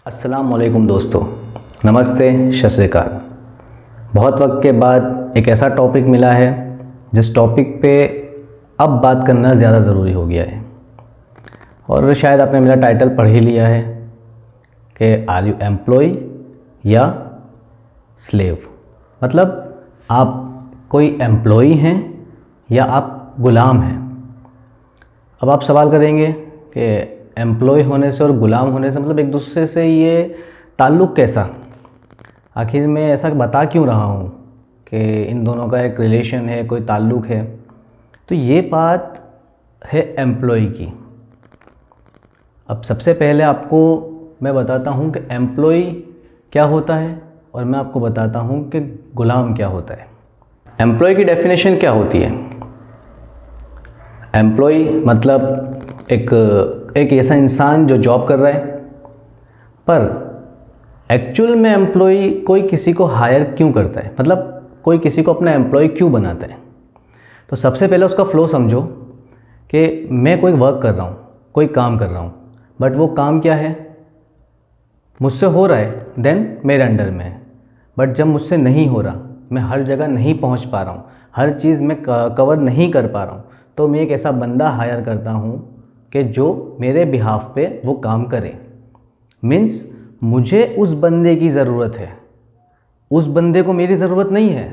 अस्सलाम वालेकुम दोस्तों, नमस्ते, सत श्री अकाल। बहुत वक्त के बाद एक ऐसा टॉपिक मिला है जिस टॉपिक पे अब बात करना ज़्यादा ज़रूरी हो गया है। और शायद आपने मेरा टाइटल पढ़ ही लिया है कि आर यू एम्प्लॉय या स्लेव। मतलब आप कोई एम्प्लॉय हैं या आप गुलाम हैं। अब आप सवाल करेंगे कि एम्प्लॉय होने से और ग़ुलाम होने से मतलब एक दूसरे से ये ताल्लुक़ कैसा, आखिर मैं ऐसा बता क्यों रहा हूँ कि इन दोनों का एक रिलेशन है, कोई ताल्लुक़ है। तो ये बात है एम्प्लॉय की। अब सबसे पहले आपको मैं बताता हूँ कि एम्प्लॉय क्या होता है और मैं आपको बताता हूँ कि ग़ुलाम क्या होता है। एम्प्लॉय की डेफिनेशन क्या होती है? एम्प्लॉय मतलब एक ऐसा इंसान जो जॉब कर रहा है, पर एक्चुअल में एम्प्लॉय कोई किसी को हायर क्यों करता है, मतलब कोई किसी को अपना एम्प्लॉय क्यों बनाता है। तो सबसे पहले उसका फ़्लो समझो कि मैं कोई वर्क कर रहा हूँ, कोई काम कर रहा हूँ, बट वो काम क्या है, मुझसे हो रहा है देन मेरे अंडर में है। बट जब मुझसे नहीं हो रहा, मैं हर जगह नहीं पहुँच पा रहा हूँ, हर चीज़ में कवर नहीं कर पा रहा हूँ, तो मैं एक ऐसा बंदा हायर करता हूँ कि जो मेरे बिहाफ पे वो काम करे। मीन्स मुझे उस बंदे की ज़रूरत है, उस बंदे को मेरी ज़रूरत नहीं है।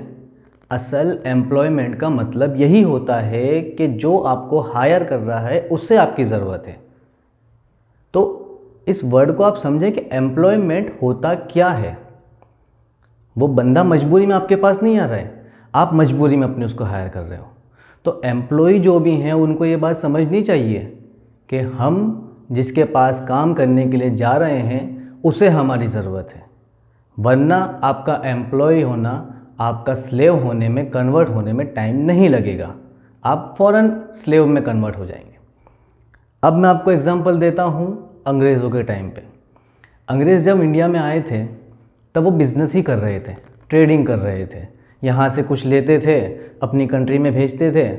असल एम्प्लॉयमेंट का मतलब यही होता है कि जो आपको हायर कर रहा है उससे आपकी ज़रूरत है। तो इस वर्ड को आप समझें कि एम्प्लॉयमेंट होता क्या है। वो बंदा मजबूरी में आपके पास नहीं आ रहा है, आप मजबूरी में अपने उसको हायर कर रहे हो। तो एम्प्लॉय जो भी हैं उनको ये बात समझनी चाहिए कि हम जिसके पास काम करने के लिए जा रहे हैं उसे हमारी ज़रूरत है, वरना आपका एम्प्लॉय होना आपका स्लेव होने में, कन्वर्ट होने में टाइम नहीं लगेगा, आप फ़ौरन स्लेव में कन्वर्ट हो जाएंगे। अब मैं आपको एग्जांपल देता हूँ अंग्रेज़ों के टाइम पे। अंग्रेज़ जब इंडिया में आए थे तब वो बिज़नेस ही कर रहे थे, ट्रेडिंग कर रहे थे। यहाँ से कुछ लेते थे, अपनी कंट्री में भेजते थे,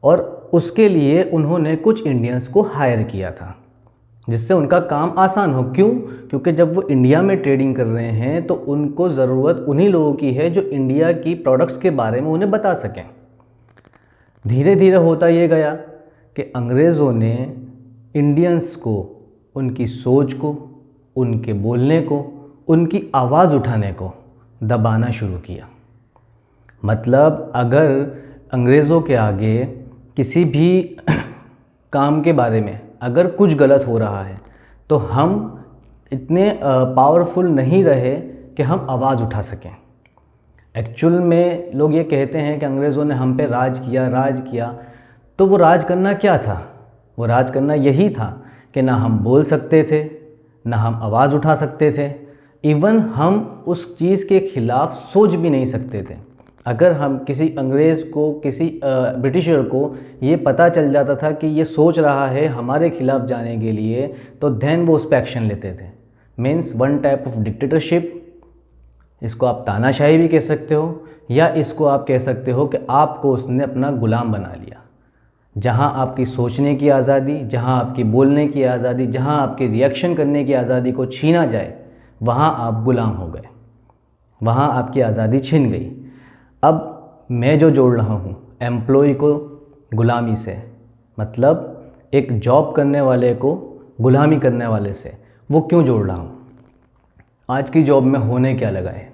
और उसके लिए उन्होंने कुछ इंडियंस को हायर किया था जिससे उनका काम आसान हो। क्यों? क्योंकि जब वो इंडिया में ट्रेडिंग कर रहे हैं तो उनको ज़रूरत उन्हीं लोगों की है जो इंडिया की प्रोडक्ट्स के बारे में उन्हें बता सकें। धीरे धीरे होता ये गया कि अंग्रेज़ों ने इंडियंस को, उनकी सोच को, उनके बोलने को, उनकी आवाज़ उठाने को दबाना शुरू किया। मतलब अगर अंग्रेज़ों के आगे किसी भी काम के बारे में अगर कुछ गलत हो रहा है तो हम इतने पावरफुल नहीं रहे कि हम आवाज़ उठा सकें। एक्चुअल में लोग ये कहते हैं कि अंग्रेज़ों ने हम पे राज किया। तो वो राज करना क्या था? वो राज करना यही था कि ना हम बोल सकते थे, ना हम आवाज़ उठा सकते थे, इवन हम उस चीज़ के ख़िलाफ़ सोच भी नहीं सकते थे। अगर हम किसी अंग्रेज़ को, किसी ब्रिटिशर को ये पता चल जाता था कि ये सोच रहा है हमारे ख़िलाफ़ जाने के लिए, तो देन वो उस पर एक्शन लेते थे। Means one type of dictatorship. इसको आप तानाशाही भी कह सकते हो, या इसको आप कह सकते हो कि आपको उसने अपना ग़ुलाम बना लिया। जहाँ आपकी सोचने की आज़ादी, जहाँ आपकी बोलने की आज़ादी, जहाँ आपकी रिएक्शन करने की आज़ादी को छीना जाए, वहाँ आप ग़ुलाम हो गए, वहाँ आपकी आज़ादी छिन गई। अब मैं जो जोड़ रहा हूँ एम्प्लॉय को ग़ुलामी से, मतलब एक जॉब करने वाले को ग़ुलामी करने वाले से, वो क्यों जोड़ रहा हूँ? आज की जॉब में होने क्या लगा है?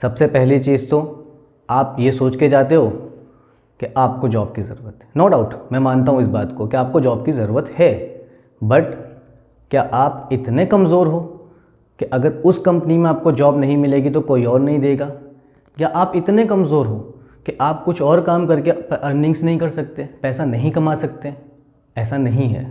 सबसे पहली चीज़ तो आप ये सोच के जाते हो कि आपको जॉब की ज़रूरत है। नो डाउट, मैं मानता हूँ इस बात को कि आपको जॉब की ज़रूरत है, बट क्या आप इतने कमज़ोर हो कि अगर उस कंपनी में आपको जॉब नहीं मिलेगी तो कोई और नहीं देगा? या आप इतने कमज़ोर हो कि आप कुछ और काम करके अर्निंग्स नहीं कर सकते, पैसा नहीं कमा सकते? ऐसा नहीं है।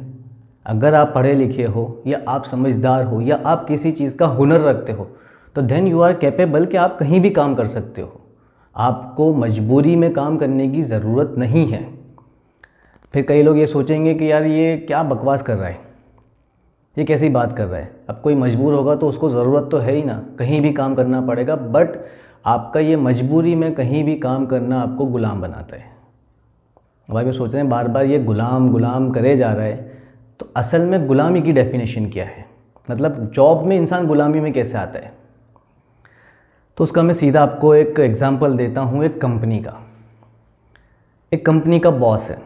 अगर आप पढ़े लिखे हो, या आप समझदार हो, या आप किसी चीज़ का हुनर रखते हो, तो देन यू आर कैपेबल कि आप कहीं भी काम कर सकते हो। आपको मजबूरी में काम करने की ज़रूरत नहीं है। फिर कई लोग ये सोचेंगे कि यार ये क्या बकवास कर रहा है, ये कैसी बात कर रहा है। अब कोई मजबूर होगा तो उसको ज़रूरत तो है ही ना, कहीं भी काम करना पड़ेगा, बट आपका ये मजबूरी में कहीं भी काम करना आपको ग़ुलाम बनाता है। अब आप ये सोच रहे हैं बार बार ये ग़ुलाम ग़ुलाम करे जा रहा है, तो असल में ग़ुलामी की डेफिनेशन क्या है? मतलब जॉब में इंसान गुलामी में कैसे आता है। तो उसका मैं सीधा आपको एक एग्जांपल देता हूँ। एक कंपनी का बॉस है,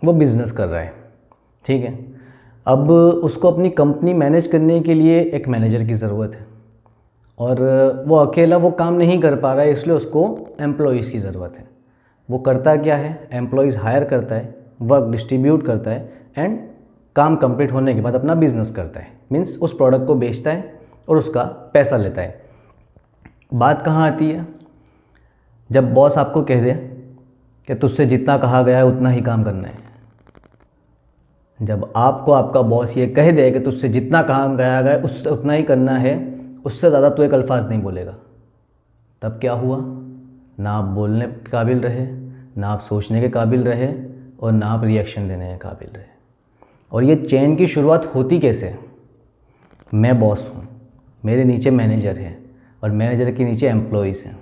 वो बिज़नेस कर रहा है, ठीक है। अब उसको अपनी कंपनी मैनेज करने के लिए एक मैनेजर की ज़रूरत है, और वो अकेला वो काम नहीं कर पा रहा है, इसलिए उसको एम्प्लॉइज़ की ज़रूरत है। वो करता क्या है, एम्प्लॉइज़ हायर करता है, वर्क डिस्ट्रीब्यूट करता है, एंड काम कंप्लीट होने के बाद अपना बिजनेस करता है, मीन्स उस प्रोडक्ट को बेचता है और उसका पैसा लेता है। बात कहाँ आती है, जब बॉस आपको कह दे कि तुझसे जितना कहा गया है उतना ही काम करना है। जब आपको आपका बॉस ये कह दे कि तुझसे जितना काम कहा गया है उससे उतना ही करना है, उससे ज़्यादा तो एक अल्फाज नहीं बोलेगा, तब क्या हुआ, ना आप बोलने के काबिल रहे, ना आप सोचने के काबिल रहे, और ना आप रिएक्शन देने के काबिल रहे। और ये चेन की शुरुआत होती कैसे, मैं बॉस हूँ, मेरे नीचे मैनेजर है, और मैनेजर के नीचे एम्प्लॉइज़ हैं।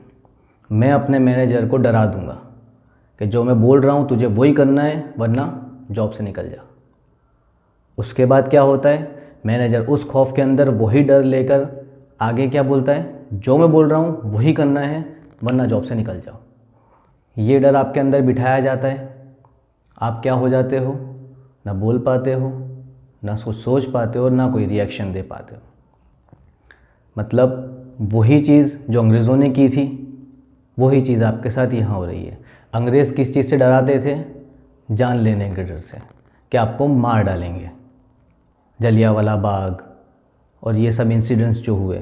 मैं अपने मैनेजर को डरा दूँगा कि जो मैं बोल रहा हूँ तुझे वही करना है, वरना जॉब से निकल जा। उसके बाद क्या होता है, मैनेजर उस खौफ के अंदर वही डर लेकर आगे क्या बोलता है, जो मैं बोल रहा हूँ वही करना है, वरना जॉब से निकल जाओ। ये डर आपके अंदर बिठाया जाता है, आप क्या हो जाते हो, ना बोल पाते हो, ना कुछ सोच पाते हो, ना कोई रिएक्शन दे पाते हो। मतलब वही चीज़ जो अंग्रेज़ों ने की थी, वही चीज़ आपके साथ यहाँ हो रही है। अंग्रेज़ किस चीज़ से डराते थे, जान लेने के डर से, कि आपको मार डालेंगे। जलियांवाला बाग और ये सब इंसिडेंट्स जो हुए,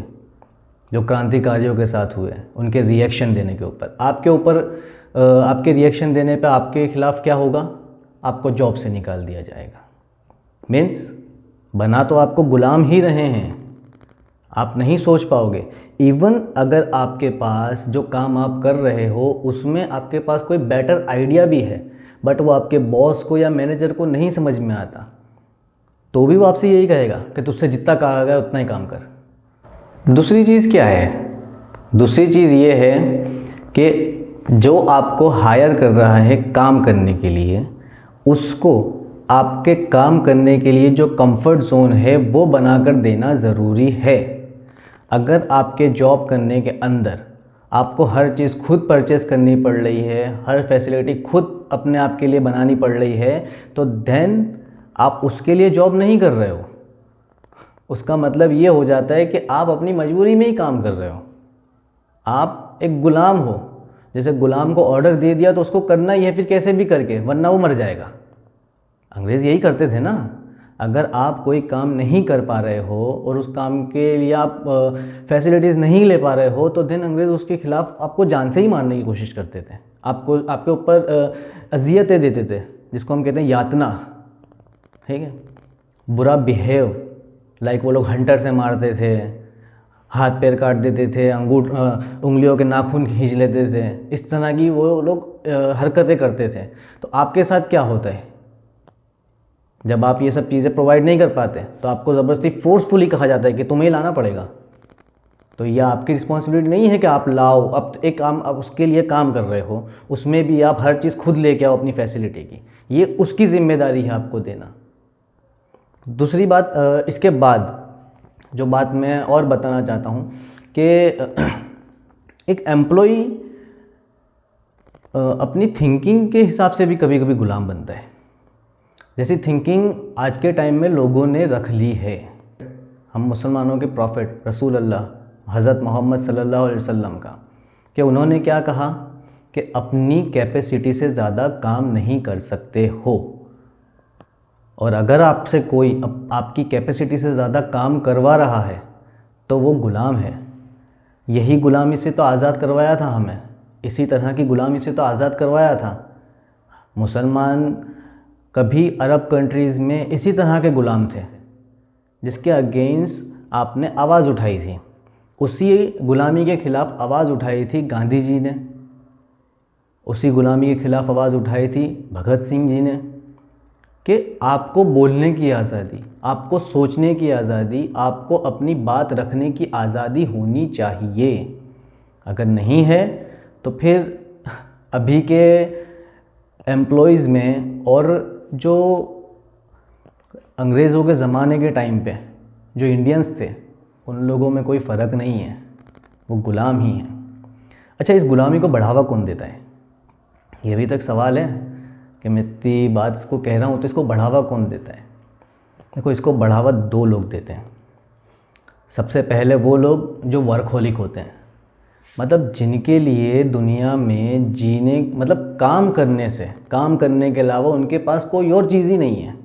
जो क्रांतिकारियों के साथ हुए, उनके रिएक्शन देने के ऊपर, आपके रिएक्शन देने पे आपके खिलाफ क्या होगा, आपको जॉब से निकाल दिया जाएगा। मीन्स बना तो आपको गुलाम ही रहे हैं, आप नहीं सोच पाओगे। इवन अगर आपके पास जो काम आप कर रहे हो उसमें आपके पास कोई बेटर आइडिया भी है, बट वो आपके बॉस को या मैनेजर को नहीं समझ में आता, तो भी वो आपसे यही कहेगा कि तुझसे जितना कहा गया उतना ही काम कर। दूसरी चीज़ क्या है, दूसरी चीज़ ये है कि जो आपको हायर कर रहा है काम करने के लिए, उसको आपके काम करने के लिए जो कंफर्ट जोन है वो बनाकर देना ज़रूरी है। अगर आपके जॉब करने के अंदर आपको हर चीज़ खुद परचेस करनी पड़ रही है, हर फैसिलिटी खुद अपने आप के लिए बनानी पड़ रही है, तो देन आप उसके लिए जॉब नहीं कर रहे हो। उसका मतलब ये हो जाता है कि आप अपनी मजबूरी में ही काम कर रहे हो। आप एक गुलाम हो, जैसे गुलाम को ऑर्डर दे दिया तो उसको करना ही है, फिर कैसे भी करके, वरना वो मर जाएगा। अंग्रेज़ यही करते थे ना। अगर आप कोई काम नहीं कर पा रहे हो और उस काम के लिए आप फैसिलिटीज़ नहीं ले पा रहे हो, तो देन अंग्रेज़ उसके खिलाफ आपको जान से ही मारने की कोशिश करते थे। आपके ऊपर अजियतें देते थे, जिसको हम कहते हैं यातना, ठीक है। बुरा बिहेव, लाइक वो लोग हंटर से मारते थे, हाथ पैर काट देते थे, उंगलियों के नाखून खींच लेते थे, इस तरह की वो लोग हरकतें करते थे। तो आपके साथ क्या होता है, जब आप ये सब चीज़ें प्रोवाइड नहीं कर पाते तो आपको ज़बरदस्ती फोर्सफुली कहा जाता है कि तुम्हें लाना पड़ेगा। तो यह आपकी रिस्पॉन्सिबिलिटी नहीं है कि आप लाओ, अब एक काम आप उसके लिए काम कर रहे हो, उसमें भी आप हर चीज़ खुद लेके आओ अपनी फैसिलिटी की, ये उसकी जिम्मेदारी है आपको देना। दूसरी बात, इसके बाद जो बात मैं और बताना चाहता हूँ कि एक एम्प्लॉई अपनी थिंकिंग के हिसाब से भी कभी कभी गुलाम बनता है। जैसी थिंकिंग आज के टाइम में लोगों ने रख ली है। हम मुसलमानों के प्रॉफिट रसूल अल्लाह हज़रत मोहम्मद सल्लल्लाहु अलैहि वसल्लम का, कि उन्होंने क्या कहा कि अपनी कैपेसिटी से ज़्यादा काम नहीं कर सकते हो, और अगर आपसे कोई आपकी कैपेसिटी से ज़्यादा काम करवा रहा है तो वो गुलाम है। यही गुलामी से तो आज़ाद करवाया था हमें, इसी तरह की गुलामी से तो आज़ाद करवाया था। मुसलमान कभी अरब कंट्रीज़ में इसी तरह के गुलाम थे, जिसके अगेंस्ट आपने आवाज़ उठाई थी। उसी गुलामी के ख़िलाफ़ आवाज़ उठाई थी गांधी जी ने, उसी गुलामी के ख़िलाफ़ आवाज़ उठाई थी भगत सिंह जी ने, कि आपको बोलने की आज़ादी, आपको सोचने की आज़ादी, आपको अपनी बात रखने की आज़ादी होनी चाहिए। अगर नहीं है तो फिर अभी के एम्प्लॉइज़ में और जो अंग्रेज़ों के ज़माने के टाइम पे जो इंडियंस थे उन लोगों में कोई फ़र्क नहीं है, वो गुलाम ही हैं। अच्छा, इस गुलामी को बढ़ावा कौन देता है? ये भी तो एक सवाल है कि मैं इतनी बात इसको कह रहा हूँ तो इसको बढ़ावा कौन देता है? देखो, इसको बढ़ावा दो लोग देते हैं। सबसे पहले वो लोग जो वर्कहोलिक होते हैं, मतलब जिनके लिए दुनिया में जीने मतलब काम करने के अलावा उनके पास कोई और चीज़ ही नहीं है।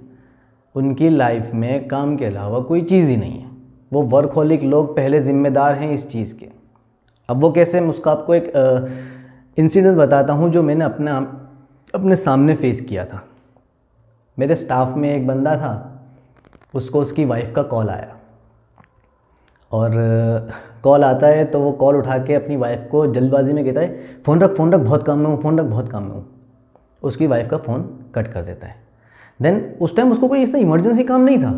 उनकी लाइफ में काम के अलावा कोई चीज़ ही नहीं है। वो वर्कहोलिक लोग पहले ज़िम्मेदार हैं इस चीज़ के। अब वो कैसे, मैं उसका आपको एक इंसिडेंट बताता हूँ जो मैंने अपने सामने फेस किया था। मेरे स्टाफ में एक बंदा था, उसको उसकी वाइफ का कॉल आया, और कॉल आता है तो वो कॉल उठा के अपनी वाइफ को जल्दबाजी में कहता है, फ़ोन रख बहुत काम में हूँ, फ़ोन रख बहुत काम में हूँ। उसकी वाइफ का फ़ोन कट कर देता है। देन उस टाइम उसको कोई ऐसा इमरजेंसी काम नहीं था,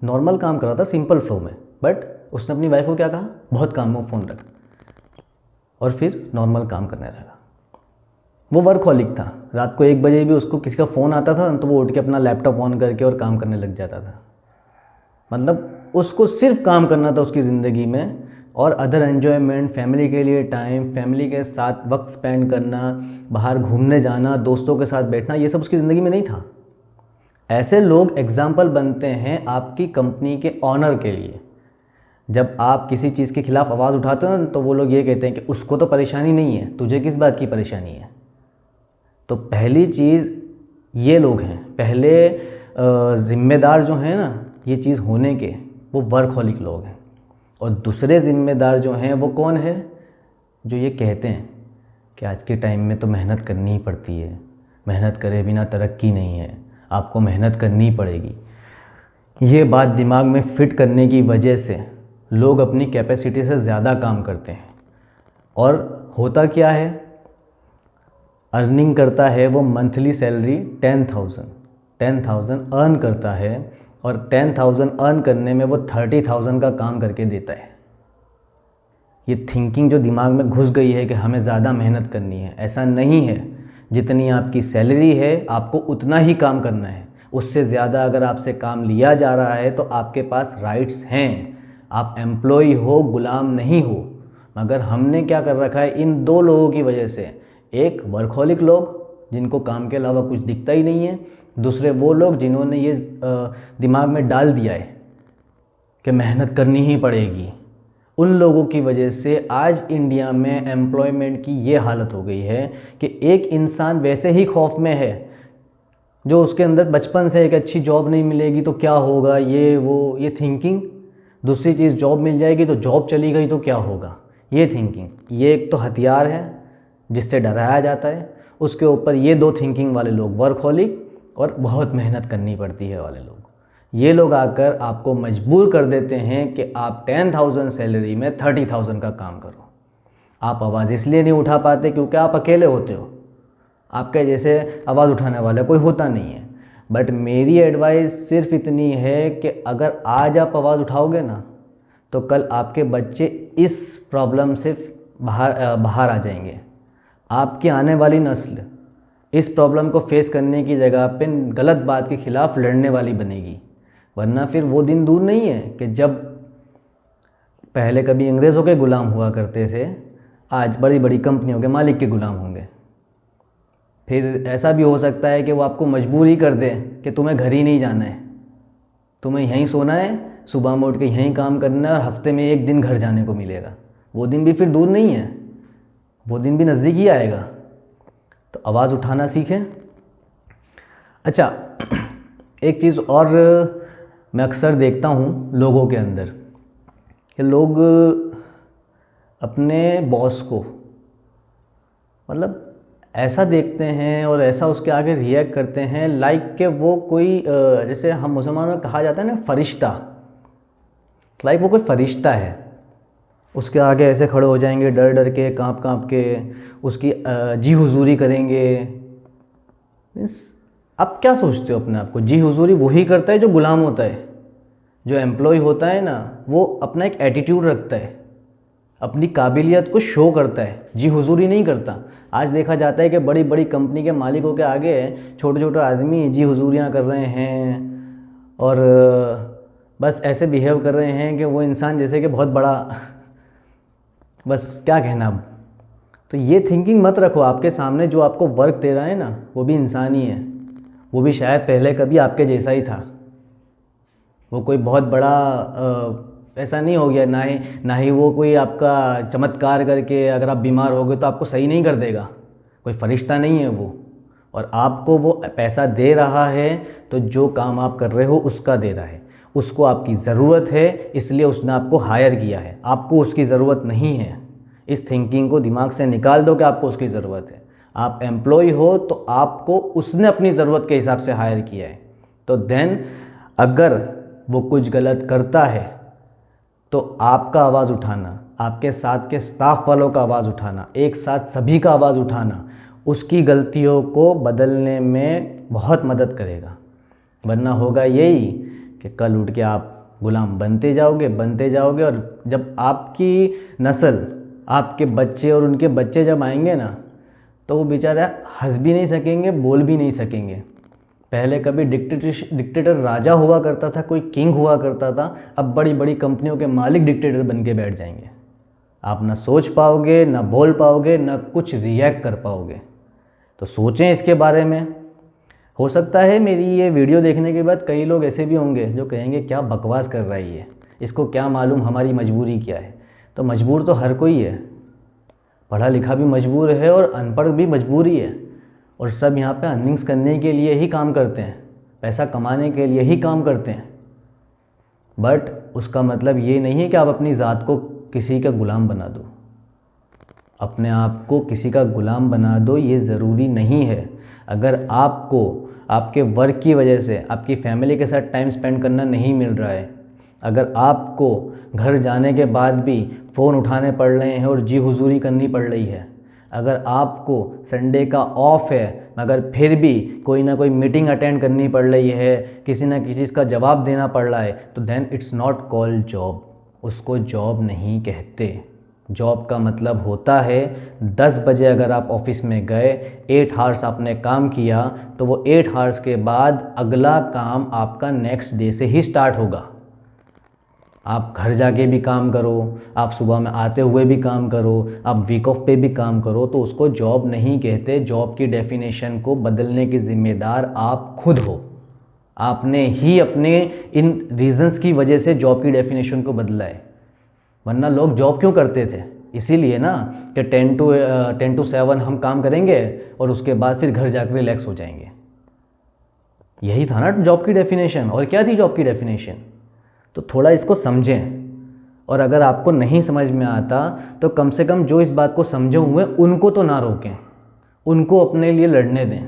नॉर्मल काम कर रहा था सिंपल फ्लो में, बट उसने अपनी वाइफ को क्या कहा, बहुत काम में हूँ, फ़ोन रख, और फिर नॉर्मल काम करने लगा। वो वर्कहोलिक था। रात को 1 बजे भी उसको किसी का फ़ोन आता था तो वो उठ के अपना लैपटॉप ऑन करके और काम करने लग जाता था। मतलब उसको सिर्फ काम करना था उसकी ज़िंदगी में, और अदर एन्जॉयमेंट, फैमिली के लिए टाइम, फैमिली के साथ वक्त स्पेंड करना, बाहर घूमने जाना, दोस्तों के साथ बैठना, ये सब उसकी ज़िंदगी में नहीं था। ऐसे लोग एग्जाम्पल बनते हैं आपकी कंपनी के ऑनर के लिए। जब आप किसी चीज़ के खिलाफ आवाज़ उठाते हो ना, तो वो लोग ये कहते हैं कि उसको तो परेशानी नहीं है, तुझे किस बात की परेशानी है। तो पहली चीज़ ये लोग हैं, पहले ज़िम्मेदार जो हैं ना ये चीज़ होने के, वो वर्कहोलिक लोग हैं। और दूसरे ज़िम्मेदार जो हैं वो कौन है, जो ये कहते हैं कि आज के टाइम में तो मेहनत करनी ही पड़ती है, मेहनत करे बिना तरक्की नहीं है, आपको मेहनत करनी ही पड़ेगी। ये बात दिमाग में फिट करने की वजह से लोग अपनी कैपेसिटी से ज़्यादा काम करते हैं। और होता क्या है, अर्निंग करता है वो मंथली सैलरी 10,000 अर्न करता है, और 10,000 अर्न करने में वो 30,000 का काम करके देता है। ये थिंकिंग जो दिमाग में घुस गई है कि हमें ज़्यादा मेहनत करनी है, ऐसा नहीं है। जितनी आपकी सैलरी है आपको उतना ही काम करना है। उससे ज़्यादा अगर आपसे काम लिया जा रहा है तो आपके पास राइट्स हैं, आप एम्प्लॉय हो, गुलाम नहीं हो। मगर हमने क्या कर रखा है इन दो लोगों की वजह से, एक वर्कहोलिक लोग जिनको काम के अलावा कुछ दिखता ही नहीं है, दूसरे वो लोग जिन्होंने ये दिमाग में डाल दिया है कि मेहनत करनी ही पड़ेगी। उन लोगों की वजह से आज इंडिया में एम्प्लॉयमेंट की ये हालत हो गई है कि एक इंसान वैसे ही खौफ में है, जो उसके अंदर बचपन से एक अच्छी जॉब नहीं मिलेगी तो क्या होगा, ये थिंकिंग। दूसरी चीज़, जॉब मिल जाएगी तो जॉब चली गई तो क्या होगा, ये थिंकिंग। ये एक तो हथियार है जिससे डराया जाता है। उसके ऊपर ये दो थिंकिंग वाले लोग, वर्कहोलिक और बहुत मेहनत करनी पड़ती है वाले लोग, ये लोग आकर आपको मजबूर कर देते हैं कि आप 10,000 सैलरी में 30,000 का काम करो। आप आवाज़ इसलिए नहीं उठा पाते क्योंकि आप अकेले होते हो, आपके जैसे आवाज़ उठाने वाला कोई होता नहीं है। बट मेरी एडवाइस सिर्फ इतनी है कि अगर आज आप आवाज़ उठाओगे ना तो कल आपके बच्चे इस प्रॉब्लम से बाहर आ जाएंगे। आपकी आने वाली नस्ल इस प्रॉब्लम को फेस करने की जगह पे गलत बात के खिलाफ लड़ने वाली बनेगी। वरना फिर वो दिन दूर नहीं है कि जब पहले कभी अंग्रेज़ों के गुलाम हुआ करते थे, आज बड़ी बड़ी कंपनियों के मालिक के गुलाम होंगे। फिर ऐसा भी हो सकता है कि वो आपको मजबूर ही कर दे कि तुम्हें घर ही नहीं जाना है, तुम्हें यहीं सोना है, सुबह में उठ के यहीं काम करना है, और हफ्ते में 1 दिन घर जाने को मिलेगा। वो दिन भी फिर दूर नहीं है, वो दिन भी नज़दीक ही आएगा। तो आवाज़ उठाना सीखें। अच्छा, एक चीज़ और मैं अक्सर देखता हूँ लोगों के अंदर कि लोग अपने बॉस को मतलब ऐसा देखते हैं और ऐसा उसके आगे रिएक्ट करते हैं लाइक कि वो कोई जैसे हम मुसलमानों में कहा जाता है ना फरिश्ता, लाइक वो कोई फरिश्ता है। उसके आगे ऐसे खड़े हो जाएंगे डर डर के, काँप काँप के, उसकी जी हुजूरी करेंगे। मीन्स आप क्या सोचते हो अपने आप को? जी हुजूरी वही करता है जो गुलाम होता है। जो एम्प्लॉय होता है ना वो अपना एक एटीट्यूड रखता है, अपनी काबिलियत को शो करता है, जी हुजूरी नहीं करता। आज देखा जाता है कि बड़ी बड़ी कंपनी के मालिकों के आगे छोटे छोटे आदमी जी हुजूरियाँ कर रहे हैं और बस ऐसे बिहेव कर रहे हैं कि वो इंसान जैसे कि बहुत बड़ा, बस क्या कहना अब। तो ये थिंकिंग मत रखो। आपके सामने जो आपको वर्क दे रहा है ना, वो भी इंसान ही है, वो भी शायद पहले कभी आपके जैसा ही था। वो कोई बहुत बड़ा ऐसा नहीं हो गया, ना ही वो कोई आपका चमत्कार करके अगर आप बीमार हो गए तो आपको सही नहीं कर देगा। कोई फरिश्ता नहीं है वो। और आपको वो पैसा दे रहा है तो जो काम आप कर रहे हो उसका दे रहा है, उसको आपकी ज़रूरत है, इसलिए उसने आपको हायर किया है। आपको उसकी ज़रूरत नहीं है। इस थिंकिंग को दिमाग से निकाल दो कि आपको उसकी ज़रूरत है। आप एम्प्लॉय हो तो आपको उसने अपनी ज़रूरत के हिसाब से हायर किया है। तो देन अगर वो कुछ गलत करता है तो आपका आवाज़ उठाना, आपके साथ के स्टाफ वालों का आवाज़ उठाना, एक साथ सभी का आवाज़ उठाना उसकी गलतियों को बदलने में बहुत मदद करेगा। वरना होगा यही कि कल उठ के आप गुलाम बनते जाओगे और जब आपकी नस्ल, आपके बच्चे और उनके बच्चे जब आएंगे ना, तो वो बेचारा हंस भी नहीं सकेंगे, बोल भी नहीं सकेंगे। पहले कभी डिक्टेटर राजा हुआ करता था, कोई किंग हुआ करता था, अब बड़ी बड़ी कंपनियों के मालिक डिक्टेटर बन के बैठ जाएंगे। आप ना सोच पाओगे, ना बोल पाओगे, ना कुछ रिएक्ट कर पाओगे। तो सोचें इसके बारे में। हो सकता है मेरी ये वीडियो देखने के बाद कई लोग ऐसे भी होंगे जो कहेंगे क्या बकवास कर रही है, इसको क्या मालूम हमारी मजबूरी क्या है। तो मजबूर तो हर कोई है, पढ़ा लिखा भी मजबूर है और अनपढ़ भी मजबूर ही है। और सब यहाँ पे अर्निंग्स करने के लिए ही काम करते हैं, पैसा कमाने के लिए ही काम करते हैं। बट उसका मतलब ये नहीं है कि आप अपनी ज़ात को किसी का गुलाम बना दो, अपने आप को किसी का गुलाम बना दो, ये ज़रूरी नहीं है। अगर आपको आपके वर्क की वजह से आपकी फैमिली के साथ टाइम स्पेंड करना नहीं मिल रहा है, अगर आपको घर जाने के बाद भी फ़ोन उठाने पड़ रहे हैं और जी हुजूरी करनी पड़ रही है, अगर आपको संडे का ऑफ है मगर फिर भी कोई ना कोई मीटिंग अटेंड करनी पड़ रही है, किसी ना किसी का जवाब देना पड़ रहा है, तो then it's not called job. उसको जॉब नहीं कहते। जॉब का मतलब होता है 10 बजे अगर आप ऑफिस में गए, 8 आवर्स आपने काम किया, तो वो 8 आवर्स के बाद अगला काम आपका नेक्स्ट डे से ही स्टार्ट होगा। आप घर जाके भी काम करो, आप सुबह में आते हुए भी काम करो, आप वीक ऑफ पे भी काम करो, तो उसको जॉब नहीं कहते। जॉब की डेफिनेशन को बदलने की ज़िम्मेदार आप खुद हो। आपने ही अपने इन रीज़न्स की वजह से जॉब की डेफिनेशन को बदला है। वरना लोग जॉब क्यों करते थे? इसीलिए ना कि 10 to 7 हम काम करेंगे और उसके बाद फिर घर जाकर रिलैक्स हो जाएंगे। यही था ना जॉब की डेफिनेशन। और क्या थी जॉब की डेफिनेशन? तो थोड़ा इसको समझें। और अगर आपको नहीं समझ में आता तो कम से कम जो इस बात को समझे हुए उनको तो ना रोकें, उनको अपने लिए लड़ने दें।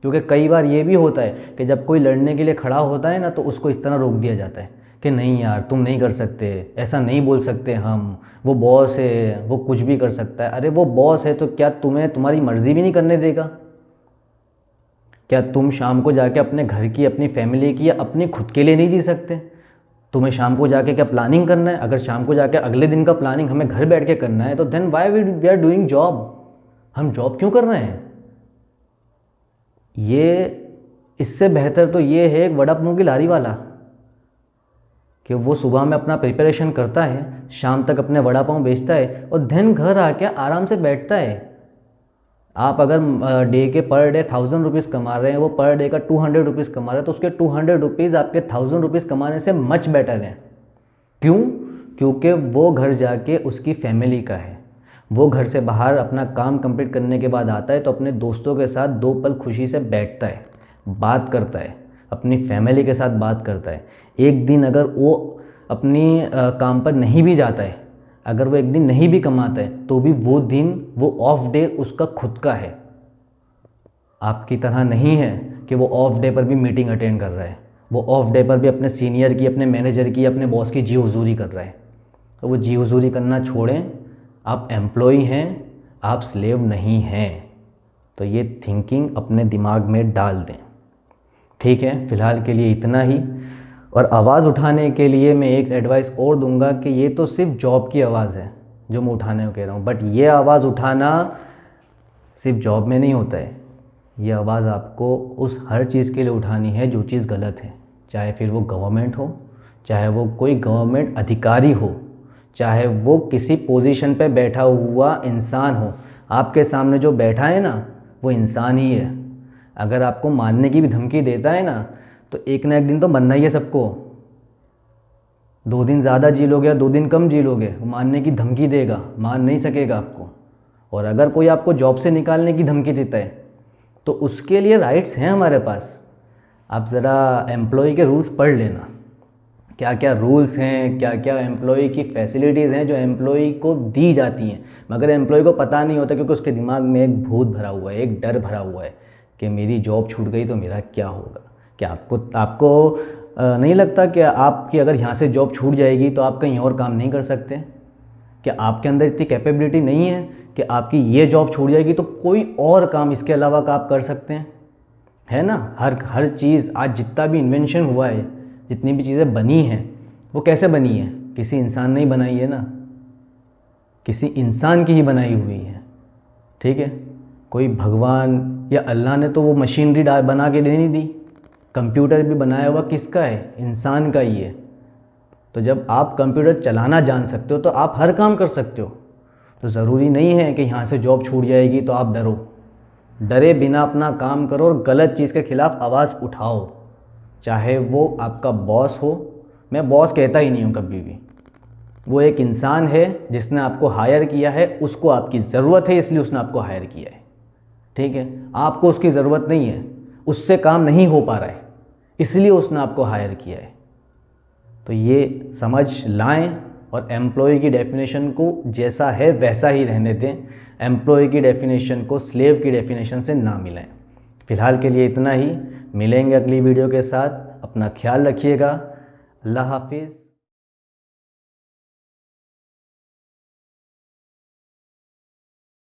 क्योंकि कई बार ये भी होता है कि जब कोई लड़ने के लिए खड़ा होता है ना, तो उसको इस तरह रोक दिया जाता है कि नहीं यार तुम नहीं कर सकते, ऐसा नहीं बोल सकते हम, वो बॉस है, वो कुछ भी कर सकता है। अरे वो बॉस है तो क्या तुम्हें तुम्हारी मर्ज़ी भी नहीं करने देगा? क्या तुम शाम को जाके अपने घर की, अपनी फैमिली की या अपने खुद के लिए नहीं जी सकते? तुम्हें शाम को जाके क्या प्लानिंग करना है? अगर शाम को जाके अगले दिन का प्लानिंग हमें घर बैठ के करना है, तो then why we are doing job? हम जॉब क्यों कर रहे हैं? ये इससे बेहतर तो ये है एक वड़ा पाव की लारी वाला, कि वो सुबह में अपना प्रिपरेशन करता है, शाम तक अपने वड़ा पाव बेचता है और देन घर आके आराम से बैठता है। आप अगर डे के पर डे 1000 रुपीज़ कमा रहे हैं, वो पर डे का 200 रुपीज़ कमा रहे हैं, तो उसके 200 रुपीज़ आपके 1000 रुपीज़ कमाने से मच बेटर हैं। क्यों? क्योंकि वो घर जाके उसकी फैमिली का है। वो घर से बाहर अपना काम कंप्लीट करने के बाद आता है तो अपने दोस्तों के साथ 2 पल खुशी से बैठता है, बात करता है, अपनी फैमिली के साथ बात करता है। एक दिन अगर वो अपनी काम पर नहीं भी जाता है, अगर वो एक दिन नहीं भी कमाता है, तो भी वो दिन, वो ऑफ डे उसका खुद का है। आपकी तरह नहीं है कि वो ऑफ डे पर भी मीटिंग अटेंड कर रहा है, वो ऑफ डे पर भी अपने सीनियर की, अपने मैनेजर की, अपने बॉस की जी हुजूरी कर रहा है। तो वो जी हुजूरी करना छोड़ें। आप एम्प्लॉय हैं, आप स्लेव नहीं हैं। तो ये थिंकिंग अपने दिमाग में डाल दें। ठीक है, फ़िलहाल के लिए इतना ही। और आवाज़ उठाने के लिए मैं एक एडवाइस और दूंगा कि ये तो सिर्फ जॉब की आवाज़ है जो मैं उठाने को कह रहा हूँ, बट ये आवाज़ उठाना सिर्फ जॉब में नहीं होता है। ये आवाज़ आपको उस हर चीज़ के लिए उठानी है जो चीज़ गलत है, चाहे फिर वो गवर्नमेंट हो, चाहे वो कोई गवर्नमेंट अधिकारी हो, चाहे वो किसी पोजीशन पे बैठा हुआ इंसान हो, आपके सामने जो बैठा है ना वो इंसान ही है। अगर आपको मारने की भी धमकी देता है ना तो एक ना एक दिन तो मरना ही है सबको। 2 दिन ज़्यादा जी लोगे या 2 दिन कम जी लोगे, वो मारने की धमकी देगा, मार नहीं सकेगा आपको। और अगर कोई आपको जॉब से निकालने की धमकी देता है तो उसके लिए राइट्स हैं हमारे पास। आप ज़रा एम्प्लॉय के रूल्स पढ़ लेना, क्या क्या रूल्स हैं, क्या क्या एम्प्लॉय की फैसिलिटीज़ हैं जो एम्प्लॉय को दी जाती हैं, मगर एम्प्लॉय को पता नहीं होता क्योंकि उसके दिमाग में एक भूत भरा हुआ है, एक डर भरा हुआ है कि मेरी जॉब छूट गई तो मेरा क्या होगा। क्या आपको नहीं लगता कि आपकी अगर यहाँ से जॉब छूट जाएगी तो आप कहीं और काम नहीं कर सकते? क्या आपके अंदर इतनी कैपेबिलिटी नहीं है कि आपकी ये जॉब छूट जाएगी तो कोई और काम इसके अलावा का आप कर सकते हैं? है ना, हर चीज़ आज जितना भी इन्वेंशन हुआ है, जितनी भी चीज़ें बनी हैं, वो कैसे बनी है? किसी इंसान ने ही बनाई है ना, किसी इंसान की ही बनाई हुई है। ठीक है, कोई भगवान या अल्लाह ने तो वो मशीनरी बना के दे नहीं दी। कंप्यूटर भी बनाया हुआ किसका है? इंसान का ही है। तो जब आप कंप्यूटर चलाना जान सकते हो तो आप हर काम कर सकते हो। तो ज़रूरी नहीं है कि यहाँ से जॉब छूट जाएगी तो आप डरो। डरे बिना अपना काम करो और गलत चीज़ के ख़िलाफ़ आवाज़ उठाओ, चाहे वो आपका बॉस हो। मैं बॉस कहता ही नहीं हूँ कभी भी। वो एक इंसान है जिसने आपको हायर किया है, उसको आपकी ज़रूरत है इसलिए उसने आपको हायर किया है। ठीक है, आपको उसकी ज़रूरत नहीं है, उससे काम नहीं हो पा रहा है इसलिए उसने आपको हायर किया है। तो ये समझ लाएं और एम्प्लॉय की डेफिनेशन को जैसा है वैसा ही रहने दें। एम्प्लॉय की डेफिनेशन को स्लेव की डेफिनेशन से ना मिलाएं। फ़िलहाल के लिए इतना ही, मिलेंगे अगली वीडियो के साथ। अपना ख्याल रखिएगा। अल्लाह हाफिज़।